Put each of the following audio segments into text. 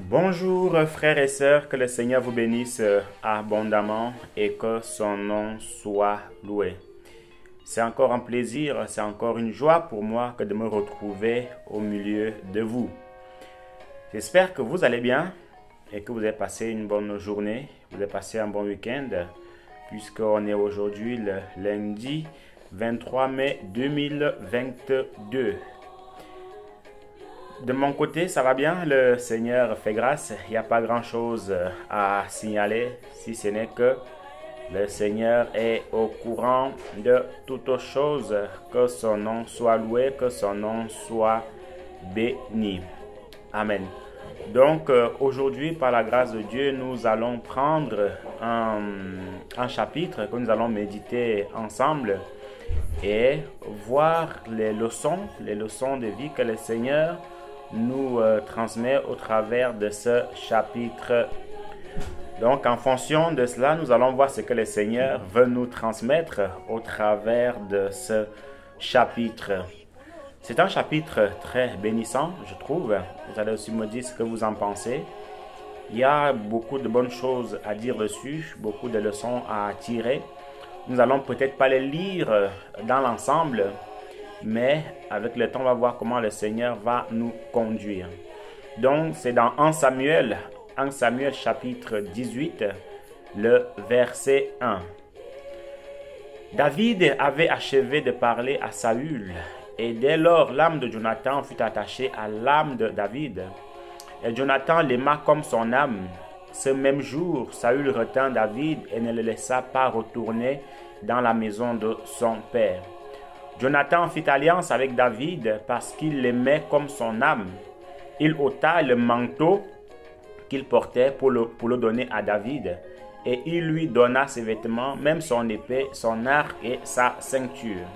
Bonjour frères et sœurs, que le Seigneur vous bénisse abondamment et que son nom soit loué. C'est encore un plaisir, c'est encore une joie pour moi que de me retrouver au milieu de vous. J'espère que vous allez bien et que vous avez passé une bonne journée, vous avez passé un bon week-end, puisqu'on est aujourd'hui le lundi 23 mai 2022. De mon côté, ça va bien, le Seigneur fait grâce, il n'y a pas grand-chose à signaler, si ce n'est que le Seigneur est au courant de toutes choses, que son nom soit loué, que son nom soit béni. Amen. Donc aujourd'hui, par la grâce de Dieu, nous allons prendre un chapitre que nous allons méditer ensemble et voir les leçons de vie que le Seigneur nous transmet au travers de ce chapitre. Donc en fonction de cela, nous allons voir ce que le Seigneur veut nous transmettre au travers de ce chapitre. C'est un chapitre très bénissant, je trouve. Vous allez aussi me dire ce que vous en pensez. Il y a beaucoup de bonnes choses à dire dessus, beaucoup de leçons à tirer. Nous allons peut-être pas les lire dans l'ensemble, mais avec le temps, on va voir comment le Seigneur va nous conduire. Donc, c'est dans 1 Samuel chapitre 18, le verset 1. David avait achevé de parler à Saül, et dès lors, l'âme de Jonathan fut attachée à l'âme de David. Et Jonathan l'aima comme son âme. Ce même jour, Saül retint David et ne le laissa pas retourner dans la maison de son père. Jonathan fit alliance avec David parce qu'il l'aimait comme son âme. Il ôta le manteau qu'il portait pour le donner à David, et il lui donna ses vêtements, même son épée, son arc et sa ceinture.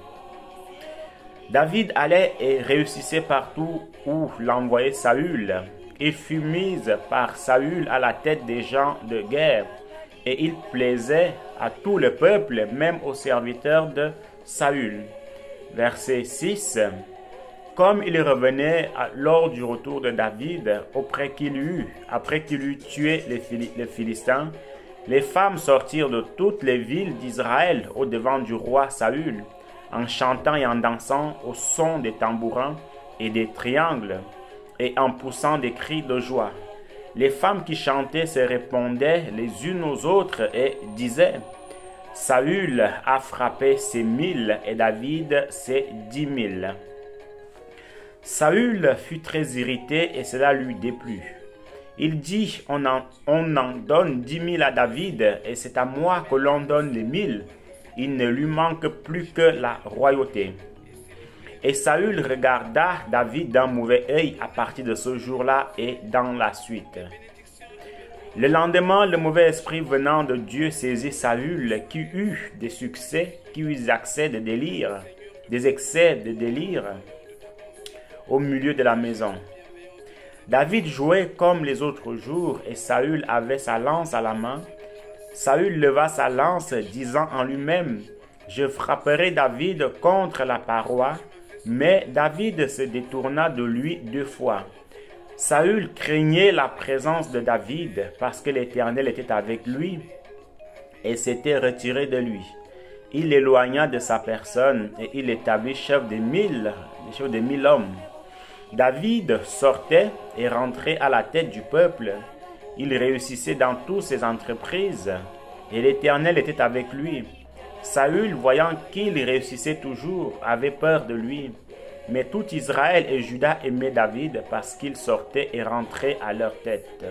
David allait et réussissait partout où l'envoyait Saül. Il fut mis par Saül à la tête des gens de guerre, et il plaisait à tout le peuple, même aux serviteurs de Saül. Verset 6. Comme il revenait lors du retour de David, après qu'il eut tué les Philistins, les femmes sortirent de toutes les villes d'Israël au devant du roi Saül, en chantant et en dansant au son des tambourins et des triangles, et en poussant des cris de joie. Les femmes qui chantaient se répondaient les unes aux autres et disaient: Saül a frappé ses 1000 et David ses 10 000. Saül fut très irrité et cela lui déplut. Il dit: on en donne 10 000 à David et c'est à moi que l'on donne les 1000. Il ne lui manque plus que la royauté. Et Saül regarda David d'un mauvais œil à partir de ce jour-là et dans la suite. Le lendemain, le mauvais esprit venant de Dieu saisit Saül, qui eut des succès, qui eut des excès de délire, au milieu de la maison. David jouait comme les autres jours et Saül avait sa lance à la main. Saül leva sa lance, disant en lui-même: Je frapperai David contre la paroi. Mais David se détourna de lui 2 fois. Saül craignait la présence de David parce que l'Éternel était avec lui et s'était retiré de lui. Il l'éloigna de sa personne et il l'établit chef de 1000 hommes. David sortait et rentrait à la tête du peuple. Il réussissait dans toutes ses entreprises et l'Éternel était avec lui. Saül, voyant qu'il réussissait toujours, avait peur de lui. Mais tout Israël et Juda aimaient David parce qu'il sortait et rentrait à leur tête.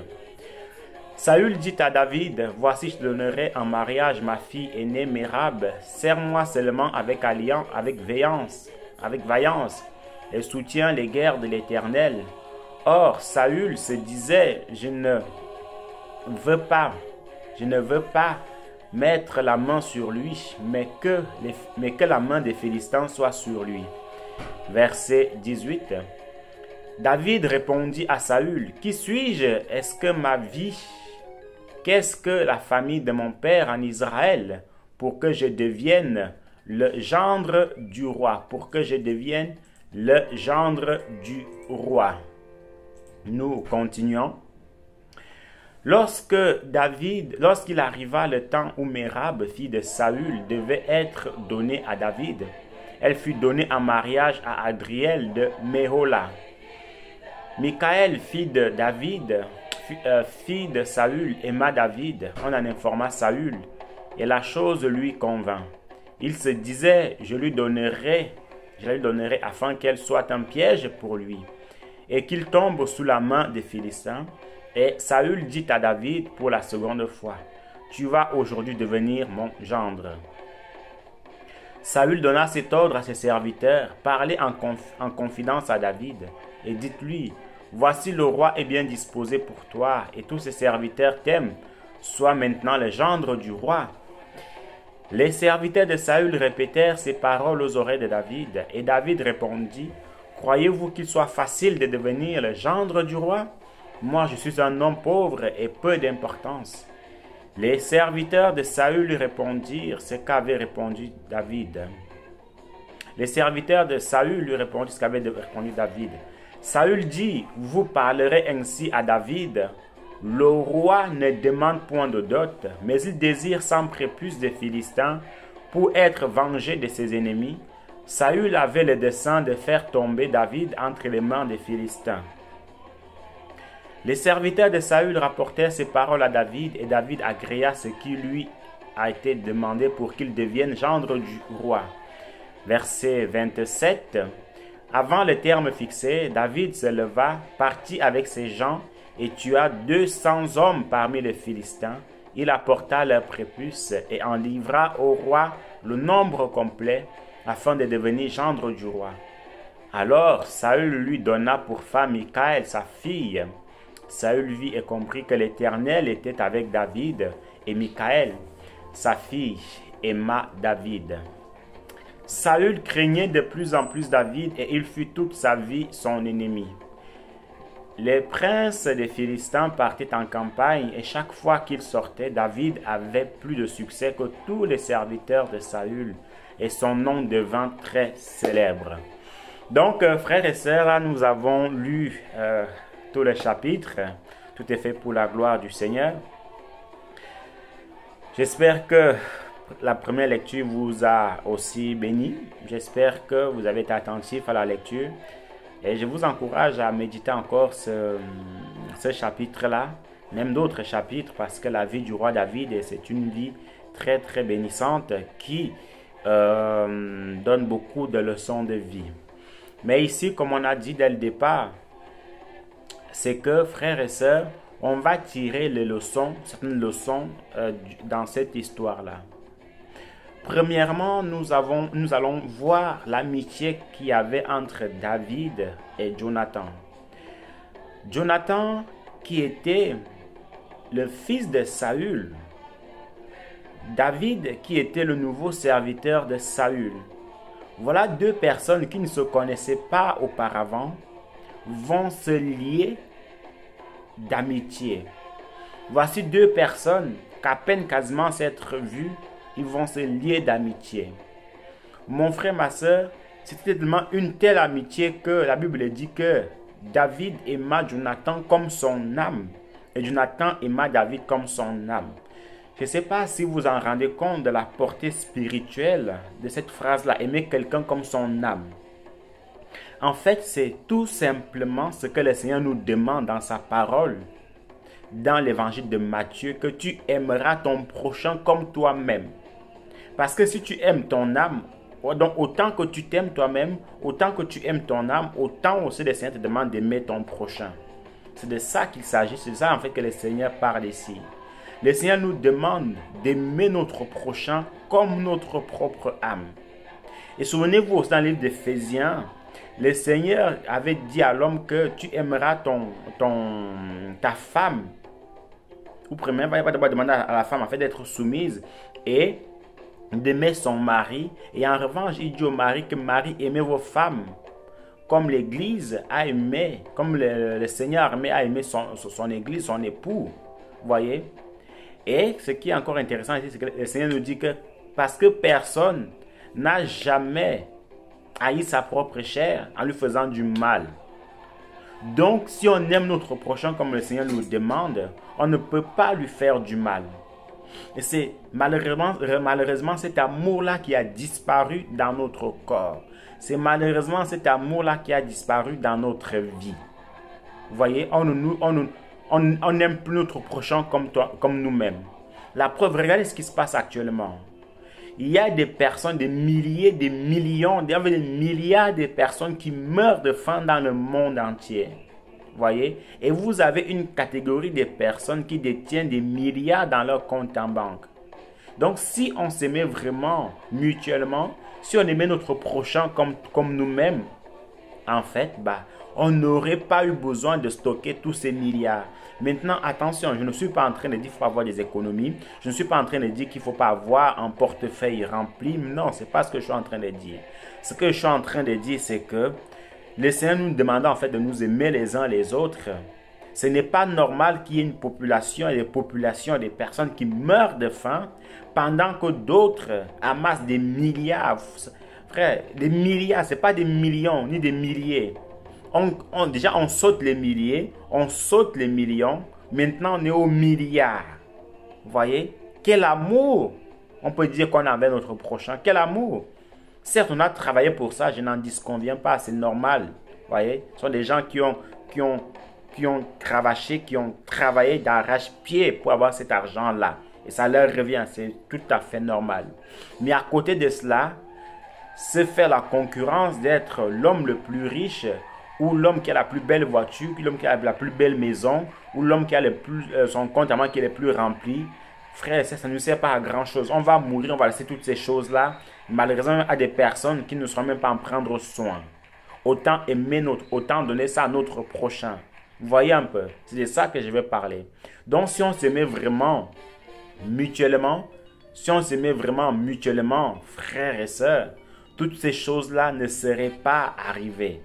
Saül dit à David: Voici, je donnerai en mariage ma fille aînée Mérab. Serre-moi seulement avec vaillance, et soutiens les guerres de l'Éternel. Or, Saül se disait: Je ne veux pas mettre la main sur lui, mais que la main des Philistins soit sur lui. Verset 18. David répondit à Saül: Qui suis-je? Est-ce que ma vie? Qu'est-ce que la famille de mon père en Israël pour que je devienne le gendre du roi? Nous continuons. Lorsqu'il arriva le temps où Mérab, fille de Saül, devait être donnée à David, elle fut donnée en mariage à Adriel de Méhola. Michaël, fille de Saül, aima David. On en informa Saül, et la chose lui convint. Il se disait, je la lui donnerai afin qu'elle soit un piège pour lui, et qu'il tombe sous la main des Philistins. Et Saül dit à David pour la seconde fois, tu vas aujourd'hui devenir mon gendre. Saül donna cet ordre à ses serviteurs, parlez en confidence à David, et dites-lui, voici le roi est bien disposé pour toi, et tous ses serviteurs t'aiment, sois maintenant le gendre du roi. Les serviteurs de Saül répétèrent ces paroles aux oreilles de David, et David répondit, croyez-vous qu'il soit facile de devenir le gendre du roi? Moi je suis un homme pauvre et peu d'importance. Les serviteurs de Saül lui répondirent ce qu'avait répondu David. Les serviteurs de Saül lui répondirent ce qu'avait répondu David. Saül dit, vous parlerez ainsi à David. Le roi ne demande point de dot, mais il désire sans prépuce des Philistins pour être vengé de ses ennemis. Saül avait le dessein de faire tomber David entre les mains des Philistins. Les serviteurs de Saül rapportèrent ces paroles à David, et David agréa ce qui lui a été demandé pour qu'il devienne gendre du roi. Verset 27. Avant le terme fixé, David se leva, partit avec ses gens, et tua 200 hommes parmi les Philistins. Il apporta leurs prépuces et en livra au roi le nombre complet, afin de devenir gendre du roi. Alors Saül lui donna pour femme Michaël, sa fille. Saül vit et comprit que l'Éternel était avec David, et Michaël, sa fille, aima David. Saül craignait de plus en plus David, et il fut toute sa vie son ennemi. Les princes des Philistins partaient en campagne, et chaque fois qu'ils sortaient, David avait plus de succès que tous les serviteurs de Saül, et son nom devint très célèbre. Donc, frères et sœurs, là, nous avons lu tout le chapitre. Tout est fait pour la gloire du Seigneur. J'espère que la première lecture vous a aussi béni. J'espère que vous avez été attentif à la lecture. Et je vous encourage à méditer encore ce chapitre-là, même d'autres chapitres, parce que la vie du roi David, c'est une vie très très bénissante qui donne beaucoup de leçons de vie. Mais ici, comme on a dit dès le départ, c'est que, frères et sœurs, on va tirer les leçons, certaines leçons dans cette histoire-là. Premièrement, nous allons voir l'amitié qu'il y avait entre David et Jonathan. Jonathan, qui était le fils de Saül. David, qui était le nouveau serviteur de Saül. Voilà deux personnes qui ne se connaissaient pas auparavant, vont se lier d'amitié. Voici deux personnes qu'à peine quasiment s'être vues, ils vont se lier d'amitié. Mon frère, ma soeur, c'était tellement une telle amitié que la Bible dit que David aima Jonathan comme son âme, et Jonathan aima David comme son âme. Je ne sais pas si vous en rendez compte de la portée spirituelle de cette phrase-là, aimer quelqu'un comme son âme. En fait, c'est tout simplement ce que le Seigneur nous demande dans sa parole, dans l'évangile de Matthieu, que tu aimeras ton prochain comme toi-même. Parce que si tu aimes ton âme, donc autant que tu t'aimes toi-même, autant que tu aimes ton âme, autant aussi le Seigneur te demande d'aimer ton prochain. C'est de ça qu'il s'agit, c'est de ça en fait que le Seigneur parle ici. Le Seigneur nous demande d'aimer notre prochain comme notre propre âme. Et souvenez-vous aussi dans le livre d'Éphésiens, le Seigneur avait dit à l'homme que tu aimeras ta femme. Ou premièrement, il va d'abord demander à la femme en fait d'être soumise et d'aimer son mari. Et en revanche, il dit au mari que Marie, aimez vos femmes comme l'Église a aimé, comme le Seigneur a aimé son Église, son époux. Vous voyez? Et ce qui est encore intéressant ici, c'est que le Seigneur nous dit que parce que personne n'a jamais haï sa propre chair en lui faisant du mal. Donc, si on aime notre prochain comme le Seigneur nous demande, on ne peut pas lui faire du mal. Et c'est malheureusement cet amour-là qui a disparu dans notre corps. C'est malheureusement cet amour-là qui a disparu dans notre vie. Vous voyez, on n'aime plus notre prochain comme nous-mêmes. La preuve, regardez ce qui se passe actuellement. Il y a des personnes, des milliers, des millions, des milliards de personnes qui meurent de faim dans le monde entier. Voyez? Et vous avez une catégorie de personnes qui détiennent des milliards dans leur compte en banque. Donc, si on s'aimait vraiment mutuellement, si on aimait notre prochain comme nous-mêmes, en fait, on n'aurait pas eu besoin de stocker tous ces milliards. Maintenant, attention, je ne suis pas en train de dire qu'il faut avoir des économies. Je ne suis pas en train de dire qu'il ne faut pas avoir un portefeuille rempli. Non, ce n'est pas ce que je suis en train de dire. Ce que je suis en train de dire, c'est que le Seigneur nous demande en fait de nous aimer les uns les autres. Ce n'est pas normal qu'il y ait une population et des populations, des personnes qui meurent de faim pendant que d'autres amassent des milliards. Frère, des milliards, ce n'est pas des millions ni des milliers. Déjà, on saute les milliers, on saute les millions. Maintenant, on est aux milliards. Vous voyez? Quel amour on peut dire qu'on a avec notre prochain. Quel amour! Certes, on a travaillé pour ça, je n'en disconviens pas, c'est normal. Vous voyez? Ce sont des gens qui ont cravaché, qui ont travaillé d'arrache-pied pour avoir cet argent-là. Et ça leur revient, c'est tout à fait normal. Mais à côté de cela, se faire la concurrence d'être l'homme le plus riche, ou l'homme qui a la plus belle voiture, ou l'homme qui a la plus belle maison, ou l'homme qui a son compte à banque qui est le plus rempli. Frère, ça ne nous sert pas à grand chose. On va mourir, on va laisser toutes ces choses-là. Malheureusement, il y a des personnes qui ne sauront même pas en prendre soin. Autant aimer autant donner ça à notre prochain. Vous voyez un peu, c'est de ça que je vais parler. Donc, si on s'aimait vraiment mutuellement, frères et sœurs, toutes ces choses-là ne seraient pas arrivées.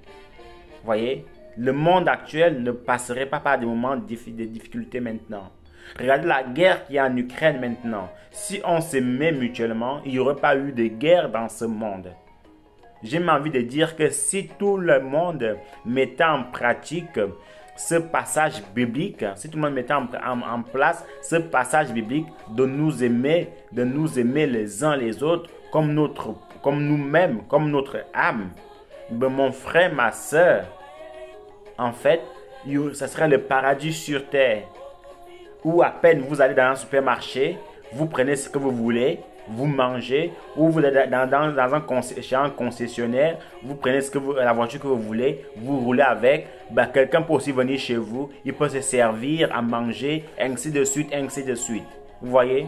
Vous voyez, le monde actuel ne passerait pas par des moments de difficulté maintenant. Regardez la guerre qui est en Ukraine maintenant. Si on s'aimait mutuellement, il n'y aurait pas eu de guerre dans ce monde. J'ai envie de dire que si tout le monde mettait en pratique ce passage biblique, si tout le monde mettait en place ce passage biblique de nous aimer les uns les autres comme nous-mêmes, comme notre âme, mon frère, ma soeur, en fait, ce serait le paradis sur terre. Ou à peine vous allez dans un supermarché, vous prenez ce que vous voulez, vous mangez, ou vous êtes chez un concessionnaire, vous prenez la voiture que vous voulez, vous roulez avec, quelqu'un peut aussi venir chez vous, il peut se servir à manger, ainsi de suite, ainsi de suite. Vous voyez?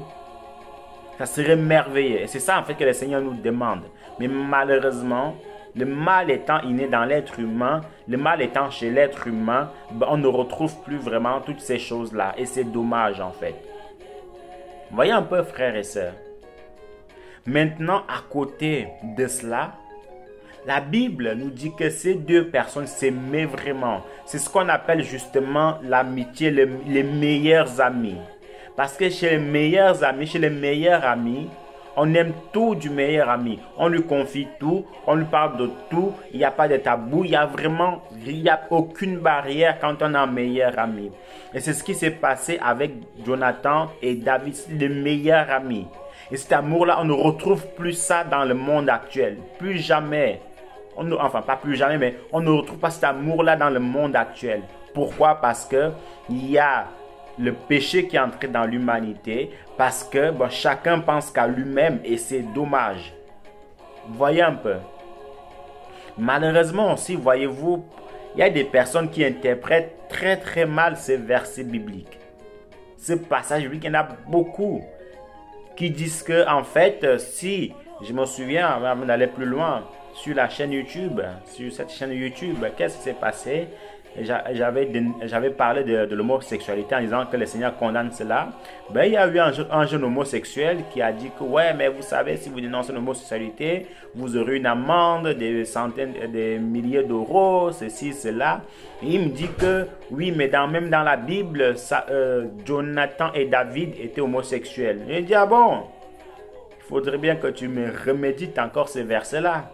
Ça serait merveilleux. Et c'est ça en fait que le Seigneur nous demande. Mais malheureusement, le mal étant inné dans l'être humain, le mal étant chez l'être humain, on ne retrouve plus vraiment toutes ces choses-là. Et c'est dommage en fait. Voyez un peu, frères et sœurs. Maintenant, à côté de cela, la Bible nous dit que ces deux personnes s'aimaient vraiment. C'est ce qu'on appelle justement l'amitié, les meilleurs amis. Parce que chez les meilleurs amis, on aime tout du meilleur ami. On lui confie tout, on lui parle de tout. Il n'y a pas de tabou, il n'y a aucune barrière quand on a un meilleur ami. Et c'est ce qui s'est passé avec Jonathan et David, les meilleurs amis. Et cet amour-là, on ne retrouve plus ça dans le monde actuel. Plus jamais. Enfin, pas plus jamais, mais on ne retrouve pas cet amour-là dans le monde actuel. Pourquoi? Parce que il y a le péché qui est entré dans l'humanité, parce que chacun pense qu'à lui-même et c'est dommage. Voyez un peu. Malheureusement aussi, voyez-vous, il y a des personnes qui interprètent très très mal ces versets bibliques. Ce passage biblique, il y en a beaucoup qui disent que en fait, si, je me souviens, avant d'aller plus loin, sur la chaîne YouTube, sur cette chaîne YouTube, qu'est-ce qui s'est passé? J'avais parlé de l'homosexualité en disant que le Seigneur condamne cela. Il y a eu un jeune homosexuel qui a dit que ouais, mais vous savez, si vous dénoncez l'homosexualité, vous aurez une amende de centaines, des milliers d'euros, ceci, cela. Et il me dit que oui, mais même dans la Bible, Jonathan et David étaient homosexuels. Il dit ah bon, il faudrait bien que tu me remédites encore ces versets-là.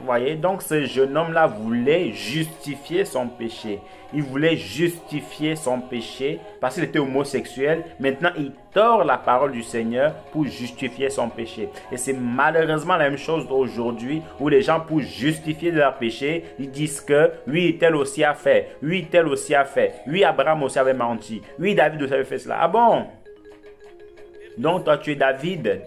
Vous voyez, donc ce jeune homme-là voulait justifier son péché. Il voulait justifier son péché parce qu'il était homosexuel. Maintenant, il tord la parole du Seigneur pour justifier son péché. Et c'est malheureusement la même chose aujourd'hui où les gens, pour justifier leur péché, ils disent que oui, tel aussi a fait. Oui, tel aussi a fait. Oui, Abraham aussi avait menti. Oui, David aussi avait fait cela. Ah bon? Donc, toi, tu es David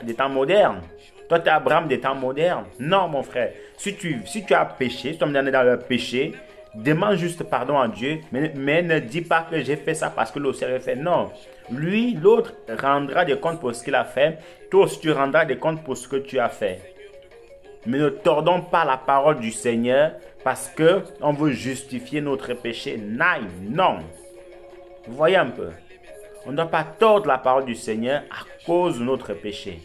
des temps modernes. Toi, tu es Abraham des temps modernes. Non, mon frère. Si tu as péché, si tu es dans le péché, demande juste pardon à Dieu, mais ne dis pas que j'ai fait ça parce que l'autre avait fait. Non. Lui, l'autre, rendra des comptes pour ce qu'il a fait. Toi aussi, tu rendras des comptes pour ce que tu as fait. Mais ne tordons pas la parole du Seigneur parce qu'on veut justifier notre péché. Non. Vous voyez un peu. On ne doit pas tordre la parole du Seigneur à cause de notre péché.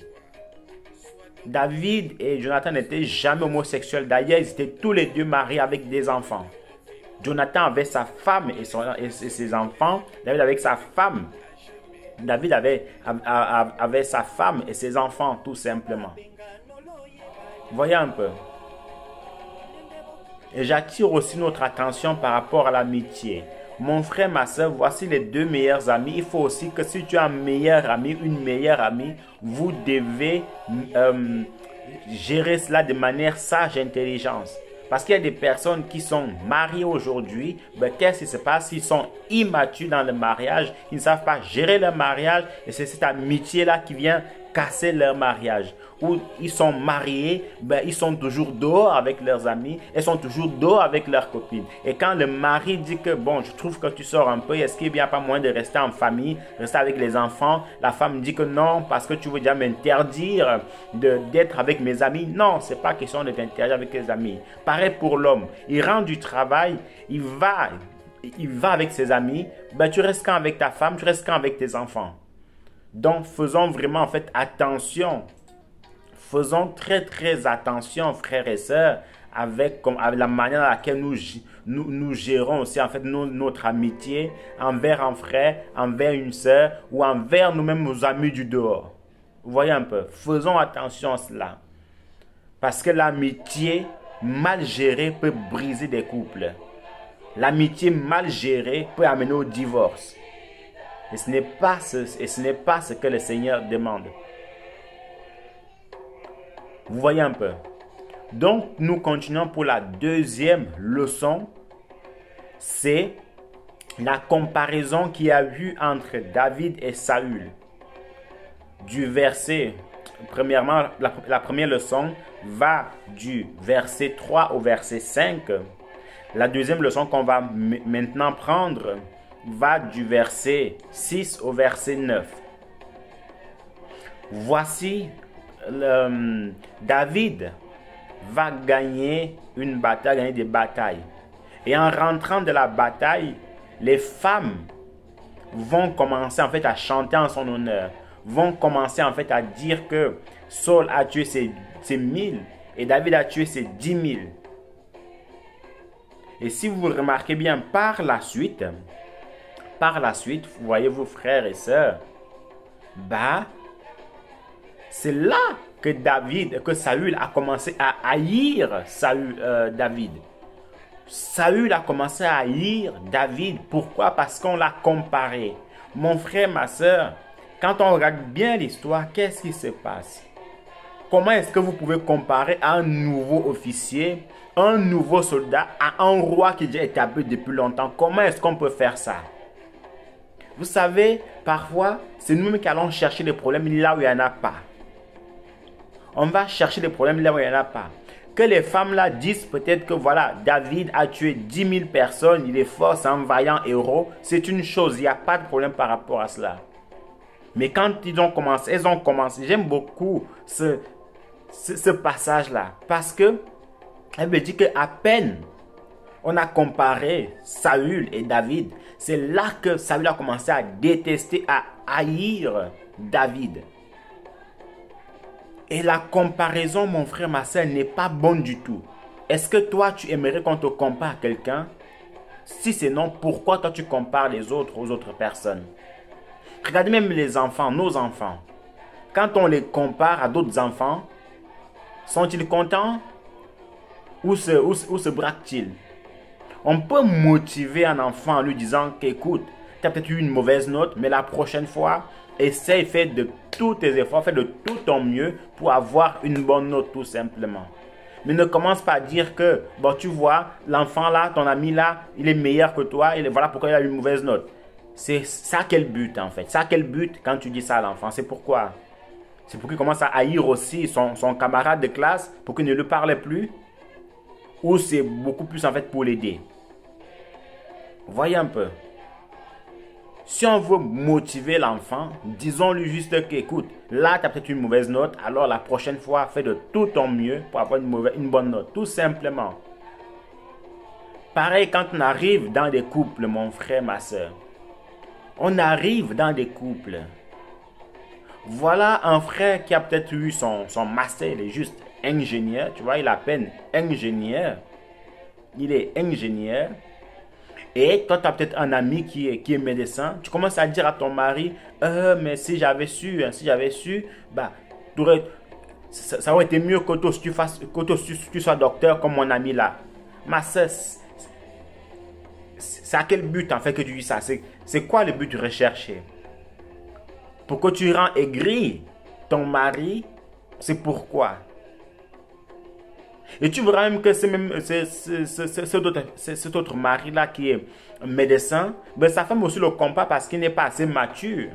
David et Jonathan n'étaient jamais homosexuels. D'ailleurs, ils étaient tous les deux mariés avec des enfants. Jonathan avait sa femme et ses enfants. David avec sa femme. David avait sa femme et ses enfants, tout simplement. Voyez un peu. Et j'attire aussi notre attention par rapport à l'amitié. Mon frère, ma soeur, voici les deux meilleurs amis. Il faut aussi que si tu as un meilleur ami, une meilleure amie, vous devez gérer cela de manière sage et intelligente. Parce qu'il y a des personnes qui sont mariées aujourd'hui, ben, qu'est-ce qui se passe? Ils sont immatures dans le mariage, ils ne savent pas gérer leur mariage et c'est cette amitié-là qui vient casser leur mariage. Ou ils sont mariés, ben, ils sont toujours dehors avec leurs amis, ils sont toujours dehors avec leurs copines. Et quand le mari dit que bon, je trouve que tu sors un peu, est-ce qu'il n'y a pas moyen de rester en famille, rester avec les enfants? La femme dit que non, parce que tu veux déjà m'interdire d'être avec mes amis. Non, c'est pas question de t'interdire avec tes amis. Pareil pour l'homme, il rentre du travail, il va avec ses amis, ben, tu restes quand avec ta femme, tu restes quand avec tes enfants. Donc, faisons vraiment en fait attention. Faisons très attention, frères et sœurs, avec la manière dans laquelle nous gérons aussi en fait notre amitié envers un frère, envers une sœur ou envers nous-mêmes nos amis du dehors. Vous voyez un peu, faisons attention à cela. Parce que l'amitié mal gérée peut briser des couples. L'amitié mal gérée peut amener au divorce. Et ce n'est pas ce que le Seigneur demande. Vous voyez un peu. Donc, nous continuons pour la deuxième leçon. C'est la comparaison qu'il y a eu entre David et Saül. Du verset, premièrement, la première leçon va du verset 3 au verset 5. La deuxième leçon qu'on va maintenant prendre va du verset 6 au verset 9. Voici, David va gagner une bataille, gagner des batailles. Et en rentrant de la bataille, les femmes vont commencer en fait à chanter en son honneur. Vont commencer en fait à dire que Saul a tué ses 1000 et David a tué ses 10 000. Et si vous remarquez bien par la suite, vous voyez vos frères et sœurs, c'est là que Saül a commencé à haïr David. Saül a commencé à haïr David. Pourquoi? Parce qu'on l'a comparé. Mon frère, ma soeur, quand on regarde bien l'histoire, qu'est-ce qui se passe? Comment est-ce que vous pouvez comparer un nouveau officier, un nouveau soldat, à un roi qui est déjà établi depuis longtemps? Comment est-ce qu'on peut faire ça? Vous savez, parfois, c'est nous-mêmes qui allons chercher des problèmes là où il n'y en a pas. On va chercher des problèmes là où il n'y en a pas. Que les femmes là disent peut-être que voilà, David a tué 10 000 personnes, il est fort, c'est un vaillant héros. C'est une chose, il n'y a pas de problème par rapport à cela. Mais quand elles ont commencé, j'aime beaucoup ce passage-là. Parce que, elle me dit qu'à peine on a comparé Saül et David, c'est là que Saül a commencé à détester, à haïr David. Et la comparaison, mon frère, ma soeur, n'est pas bonne du tout. Est-ce que toi, tu aimerais qu'on te compare à quelqu'un? Si c'est non, pourquoi toi, tu compares les autres aux autres personnes? Regardez même les enfants, nos enfants. Quand on les compare à d'autres enfants, Sont-ils contents ou se braquent-ils? On peut motiver un enfant en lui disant qu'écoute, tu as peut-être eu une mauvaise note, mais la prochaine fois, essaye, fais de tous tes efforts, fais de tout ton mieux pour avoir une bonne note tout simplement. Mais ne commence pas à dire que, bon, tu vois, l'enfant là, ton ami là, il est meilleur que toi, voilà pourquoi il a eu une mauvaise note. C'est ça quel but en fait? Ça quel but quand tu dis ça à l'enfant? C'est pourquoi? C'est pour qu'il commence à haïr aussi son camarade de classe pour qu'il ne lui parle plus? Ou c'est beaucoup plus en fait pour l'aider? Voyez un peu. Si on veut motiver l'enfant, disons-lui juste qu'écoute, là tu as peut-être une mauvaise note, alors la prochaine fois, fais de tout ton mieux pour avoir une bonne note, tout simplement. Pareil quand on arrive dans des couples, mon frère, ma soeur. On arrive dans des couples. Voilà un frère qui a peut-être eu son master, il est juste ingénieur, tu vois, il a à peine ingénieur. Il est ingénieur. Et toi, tu as peut-être un ami qui est médecin. Tu commences à dire à ton mari, mais si j'avais su, bah, ça aurait été mieux que toi, tu sois docteur comme mon ami là. Ma soeur, c'est à quel but en fait que tu dis ça? C'est quoi le but recherché? Pour que tu rends aigri ton mari, c'est pourquoi? Et tu verras même que cet autre mari-là qui est médecin, ben sa femme aussi le compare parce qu'il n'est pas assez mature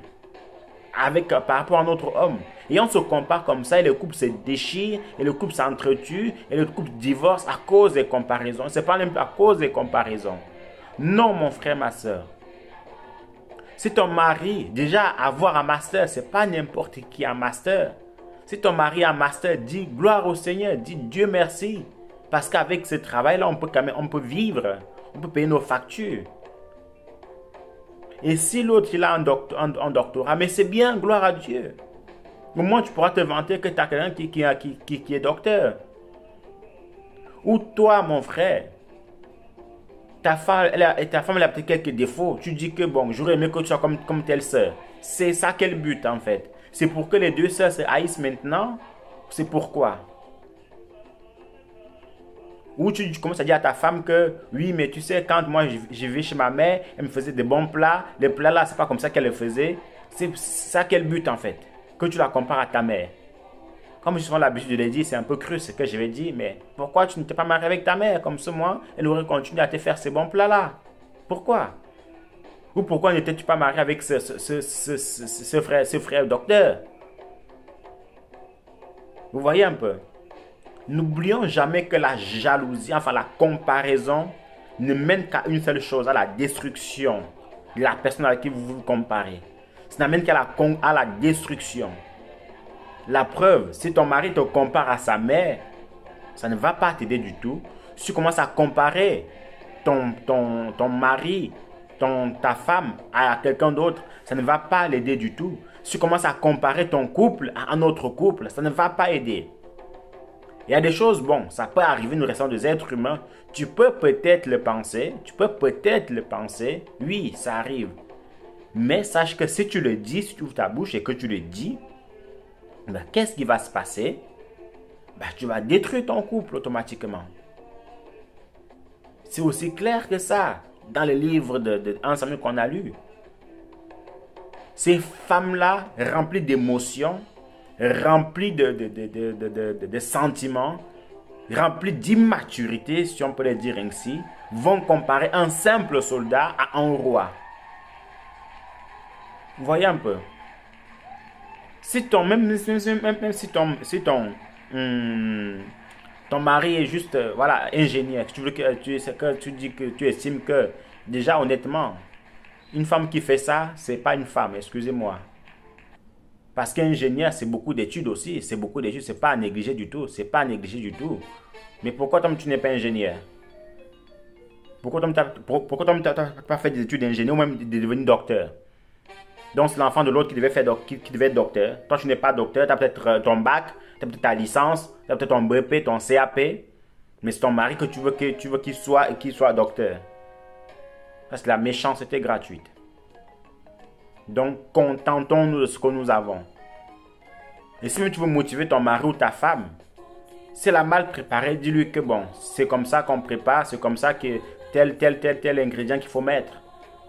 par rapport à un autre homme. Et on se compare comme ça et le couple se déchire, et le couple s'entretue, et le couple divorce à cause des comparaisons. Ce n'est pas même à cause des comparaisons. Non, mon frère, ma soeur. Si ton mari, déjà avoir un master, ce n'est pas n'importe qui un master. Si ton mari a un master, dis gloire au Seigneur, dis Dieu merci. Parce qu'avec ce travail-là, on peut vivre, on peut payer nos factures. Et si l'autre, il a un doctorat, mais c'est bien, gloire à Dieu. Au moins, tu pourras te vanter que tu as quelqu'un qui est docteur. Ou toi, mon frère, ta femme, elle a peut-être quelques défauts. Tu dis que, bon, j'aurais aimé que tu sois comme telle sœur. C'est ça quel but, en fait? C'est pour que les deux sœurs se haïssent maintenant? C'est pourquoi? Ou tu commences à dire à ta femme que, oui, mais tu sais, quand moi je vais chez ma mère, elle me faisait des bons plats. Les plats là, c'est pas comme ça qu'elle les faisait. C'est ça quel but, en fait? Que tu la compares à ta mère. Comme j'ai souvent l'habitude de le dire, c'est un peu cru ce que je vais dire, mais pourquoi tu ne t'es pas marié avec ta mère? Comme ça, moi, elle aurait continué à te faire ces bons plats-là. Pourquoi? Ou pourquoi n'étais-tu pas marié avec ce frère docteur? Vous voyez un peu? N'oublions jamais que la jalousie, enfin la comparaison, ne mène qu'à une seule chose, à la destruction de la personne avec qui vous vous comparez. Ça n'amène qu'à la destruction. La preuve, si ton mari te compare à sa mère, ça ne va pas t'aider du tout. Si tu commences à comparer ton mari, ta femme à quelqu'un d'autre, ça ne va pas l'aider du tout. Si tu commences à comparer ton couple à un autre couple, ça ne va pas aider. Il y a des choses, bon, ça peut arriver, nous restons des êtres humains. Tu peux peut-être le penser, oui, ça arrive. Mais sache que si tu le dis, si tu ouvres ta bouche et que tu le dis, ben, qu'est-ce qui va se passer? Ben, tu vas détruire ton couple automatiquement. C'est aussi clair que ça dans le livre de 1 Samuel qu'on a lu. Ces femmes-là, remplies d'émotions, remplies de sentiments, remplies d'immaturité, si on peut le dire ainsi, vont comparer un simple soldat à un roi. Vous voyez un peu? Si même si ton mari est juste voilà, ingénieur, tu dis que tu estimes que déjà honnêtement, une femme qui fait ça, c'est pas une femme, excusez-moi. Parce qu'ingénieur, c'est beaucoup d'études aussi, c'est pas à négliger du tout, Mais pourquoi toi tu n'es pas ingénieur? Pourquoi toi tu n'as pas fait des études d'ingénieur ou même de devenir docteur? Donc, c'est l'enfant de l'autre qui devait être docteur. Toi, tu n'es pas docteur, tu as peut-être ton bac, tu as peut-être ta licence, tu as peut-être ton BP, ton CAP. Mais c'est ton mari que tu veux qu'il soit docteur. Ça, c'est la méchanceté gratuite. Donc, contentons-nous de ce que nous avons. Et si tu veux motiver ton mari ou ta femme, Si elle a mal préparé, dis-lui que bon, c'est comme ça qu'on prépare, c'est comme ça que tel ingrédient qu'il faut mettre.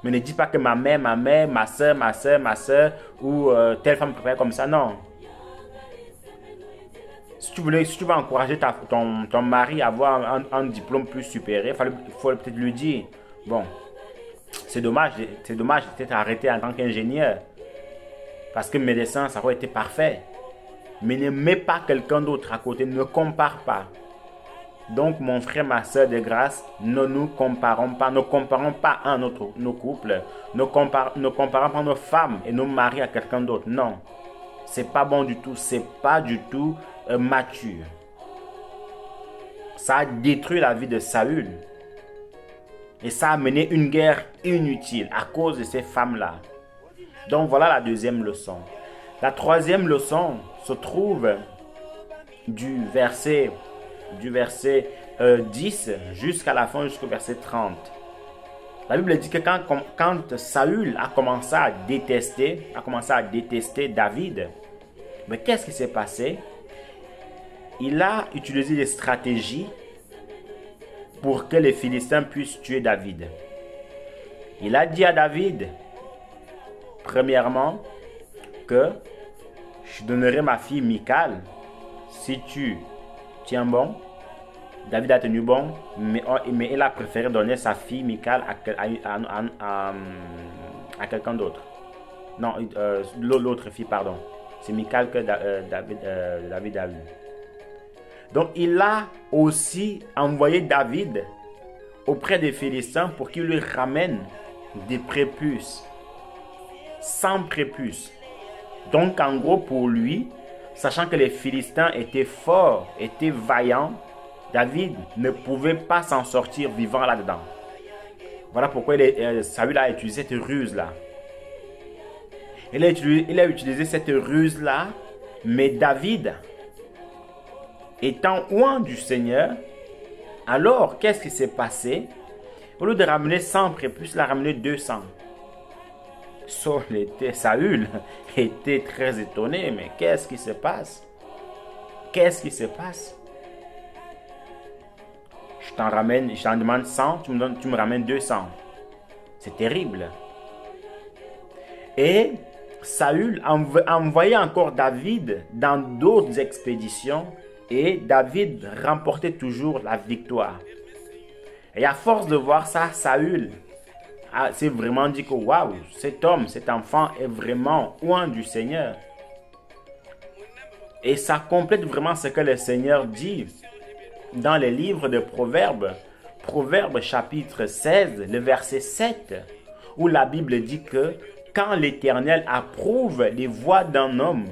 Mais ne dis pas que ma mère, ma soeur, ou telle femme préparée comme ça, non. Si tu veux encourager ton mari à avoir un diplôme plus supérieur, il faut peut-être lui dire, bon, c'est dommage d'être arrêté en tant qu'ingénieur. Parce que médecin, ça aurait été parfait. Mais ne mets pas quelqu'un d'autre à côté, ne compare pas. Donc, mon frère, ma soeur de grâce, ne nous comparons pas. Ne comparons pas nos couples. Ne comparons pas nos femmes et nos maris à quelqu'un d'autre. Non. C'est pas bon du tout. C'est pas du tout mature. Ça a détruit la vie de Saül. Et ça a mené une guerre inutile à cause de ces femmes-là. Donc, voilà la deuxième leçon. La troisième leçon se trouve du verset 10 jusqu'à la fin, jusqu'au verset 30. La Bible dit que quand Saül a commencé à détester David, mais qu'est-ce qui s'est passé? Il a utilisé des stratégies pour que les Philistins puissent tuer David. Il a dit à David, premièrement, que je donnerai ma fille Michal si tu tiens bon. David a tenu bon, mais il a préféré donner sa fille Michal à quelqu'un d'autre. Non, l'autre fille, pardon. C'est Michal que David a eu. Donc, il a aussi envoyé David auprès des Philistins pour qu'il lui ramène des prépuces. 100 prépuces. Donc, en gros, pour lui, sachant que les Philistins étaient forts, étaient vaillants, David ne pouvait pas s'en sortir vivant là-dedans. Voilà pourquoi Saül a utilisé cette ruse-là. Il a utilisé cette ruse-là, mais David, étant loin du Seigneur, alors qu'est-ce qui s'est passé? Au lieu de ramener 100 prépuces, il a ramené 200. Saül était très étonné, mais qu'est-ce qui se passe? Qu'est-ce qui se passe? Je t'en demande 100, tu me ramènes 200. C'est terrible. Et Saül envoyait encore David dans d'autres expéditions et David remportait toujours la victoire. Et à force de voir ça, Saül s'est vraiment dit que waouh, cet homme, cet enfant est vraiment loin du Seigneur. Et ça complète vraiment ce que le Seigneur dit dans les livres de Proverbes. Proverbes chapitre 16, le verset 7, où la Bible dit que quand l'Éternel approuve les voies d'un homme,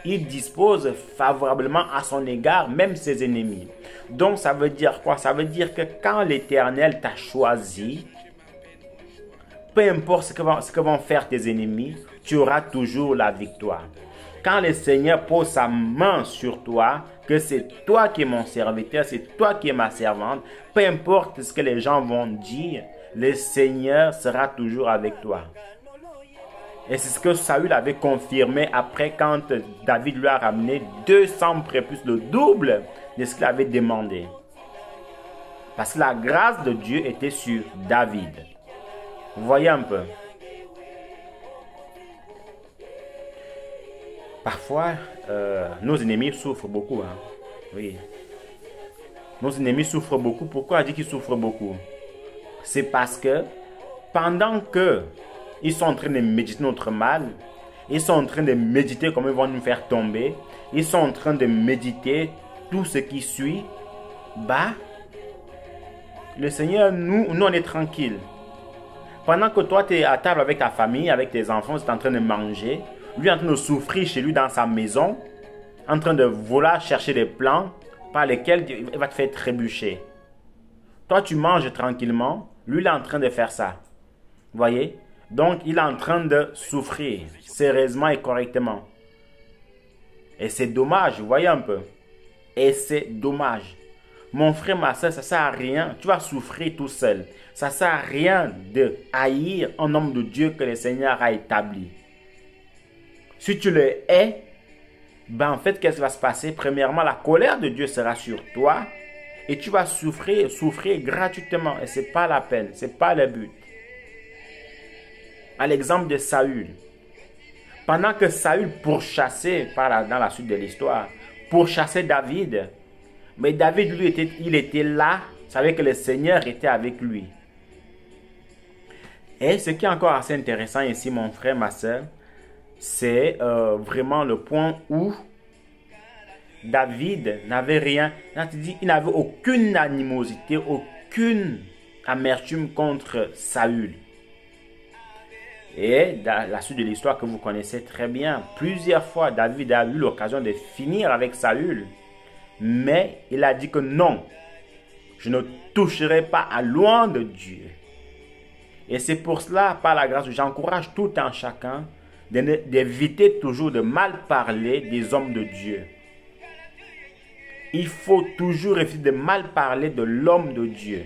il dispose favorablement à son égard même ses ennemis. Donc ça veut dire quoi? Ça veut dire que quand l'Éternel t'a choisi, peu importe ce que vont faire tes ennemis, tu auras toujours la victoire. Quand le Seigneur pose sa main sur toi, que c'est toi qui es mon serviteur, c'est toi qui es ma servante, peu importe ce que les gens vont dire, le Seigneur sera toujours avec toi. Et c'est ce que Saül avait confirmé après quand David lui a ramené 200 prépuces, le double de ce qu'il avait demandé. Parce que la grâce de Dieu était sur David. Vous voyez un peu. Parfois, nos ennemis souffrent beaucoup. Hein? Oui. Nos ennemis souffrent beaucoup. Pourquoi on dit qu'ils souffrent beaucoup? C'est parce que pendant que ils sont en train de méditer notre mal, ils sont en train de méditer comment ils vont nous faire tomber, ils sont en train de méditer tout ce qui suit, le Seigneur, nous on est tranquille. Pendant que toi tu es à table avec ta famille, avec tes enfants, tu es en train de manger, lui est en train de souffrir chez lui dans sa maison, en train de vouloir chercher des plans par lesquels il va te faire trébucher. Toi tu manges tranquillement, lui il est en train de faire ça. Vous voyez? Donc il est en train de souffrir sérieusement et correctement. Et c'est dommage, vous voyez un peu. Et c'est dommage. Mon frère, ma soeur, ça ne sert à rien. Tu vas souffrir tout seul. Ça ne sert à rien de haïr un homme de Dieu que le Seigneur a établi. Si tu le hais, ben en fait, qu'est-ce qui va se passer? Premièrement, la colère de Dieu sera sur toi et tu vas souffrir gratuitement. Et ce n'est pas la peine, ce n'est pas le but. À l'exemple de Saül. Pendant que Saül pourchassait, dans la suite de l'histoire, pourchassait David, mais David, lui, il était là, savait que le Seigneur était avec lui. Et ce qui est encore assez intéressant ici, mon frère, ma soeur, c'est vraiment le point où David n'avait rien, il n'avait aucune animosité, aucune amertume contre Saül. Et dans la suite de l'histoire que vous connaissez très bien, plusieurs fois David a eu l'occasion de finir avec Saül, mais il a dit que non, je ne toucherai pas à loin de Dieu. Et c'est pour cela, par la grâce, j'encourage tout un chacun d'éviter toujours de mal parler des hommes de Dieu. Il faut toujours éviter de mal parler de l'homme de Dieu.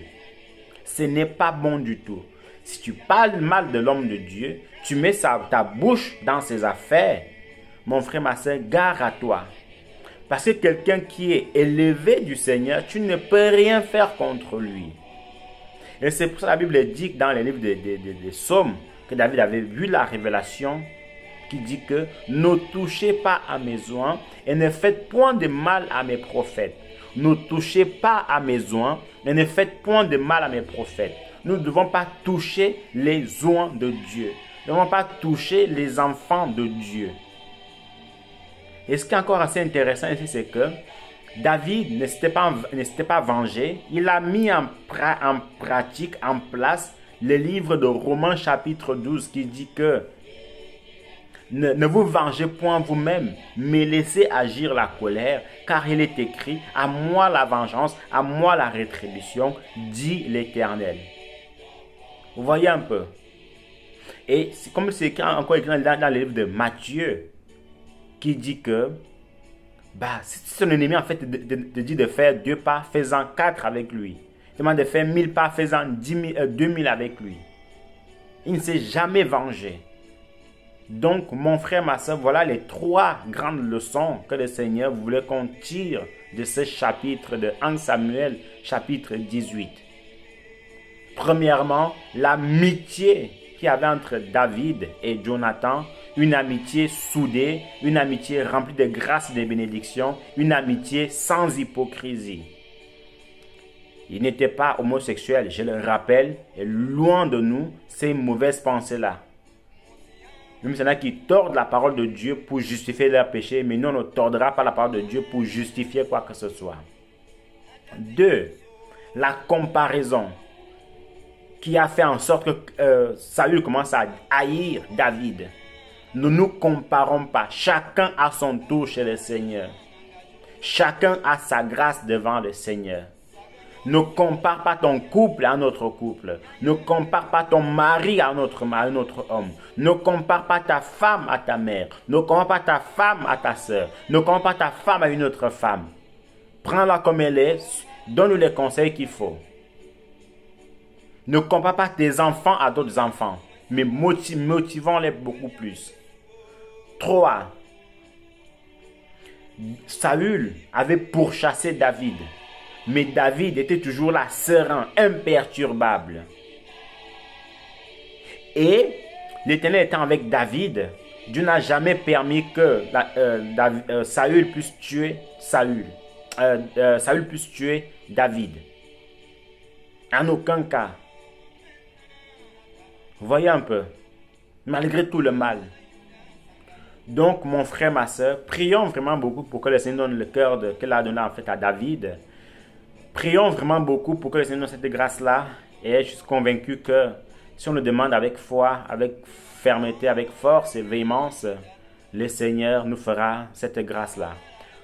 Ce n'est pas bon du tout. Si tu parles mal de l'homme de Dieu, tu mets ta bouche dans ses affaires. Mon frère, ma soeur, gare à toi. Parce que quelqu'un qui est élevé du Seigneur, tu ne peux rien faire contre lui. Et c'est pour ça que la Bible dit que dans les livres des Psaumes, que David avait vu la révélation qui dit que ne touchez pas à mes oins et ne faites point de mal à mes prophètes. Ne touchez pas à mes oins et ne faites point de mal à mes prophètes. Nous ne devons pas toucher les oins de Dieu. Nous ne devons pas toucher les enfants de Dieu. Et ce qui est encore assez intéressant ici, c'est que David ne s'était pas vengé. Il a mis en pratique, en place, le livre de Romains chapitre 12 qui dit que ne vous vengez point vous-même, mais laissez agir la colère, car il est écrit, à moi la vengeance, à moi la rétribution, dit l'Éternel. Vous voyez un peu. Et c'est comme c'est encore écrit dans le livre de Matthieu, qui dit que si ton ennemi en fait te dit de faire 2 pas, fais-en 4 avec lui. Il demande de faire 1000 pas, fais-en 2000 avec lui. Il ne s'est jamais vengé. Donc, mon frère, ma soeur, voilà les 3 grandes leçons que le Seigneur voulait qu'on tire de ce chapitre de 1 Samuel, chapitre 18. Premièrement, l'amitié qu'il y avait entre David et Jonathan, une amitié soudée, une amitié remplie de grâce et de bénédictions, une amitié sans hypocrisie. Il n'était pas homosexuel, je le rappelle, et loin de nous ces mauvaises pensées-là. Même s'il y en a qui tordent la parole de Dieu pour justifier leur péché, mais nous, on ne tordra pas la parole de Dieu pour justifier quoi que ce soit. 2. La comparaison qui a fait en sorte que Saül commence à haïr David. Ne nous comparons pas. Chacun a son tour chez le Seigneur. Chacun a sa grâce devant le Seigneur. Ne compare pas ton couple à un autre couple. Ne compare pas ton mari à un autre homme. Ne compare pas ta femme à ta mère. Ne compare pas ta femme à ta soeur. Ne compare pas ta femme à une autre femme. Prends-la comme elle est. Donne-lui les conseils qu'il faut. Ne compare pas tes enfants à d'autres enfants. Mais motivons-les beaucoup plus. 3. Saül avait pourchassé David. Mais David était toujours là, serein, imperturbable. Et l'Éternel étant avec David, Dieu n'a jamais permis que Saül puisse tuer Saül puisse tuer David. En aucun cas. Vous voyez un peu, malgré tout le mal. Donc, mon frère, ma soeur, prions vraiment beaucoup pour que le Seigneur donne le cœur qu'il a donné en fait à David. Prions vraiment beaucoup pour que le Seigneur donne cette grâce-là. Et je suis convaincu que si on le demande avec foi, avec fermeté, avec force et véhémence, le Seigneur nous fera cette grâce-là.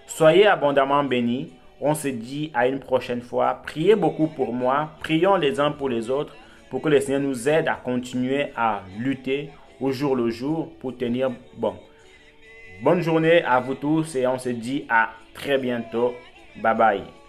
Soyez abondamment bénis. On se dit à une prochaine fois. Priez beaucoup pour moi. Prions les uns pour les autres pour que le Seigneur nous aide à continuer à lutter au jour le jour pour tenir bon. Bonne journée à vous tous et on se dit à très bientôt. Bye bye.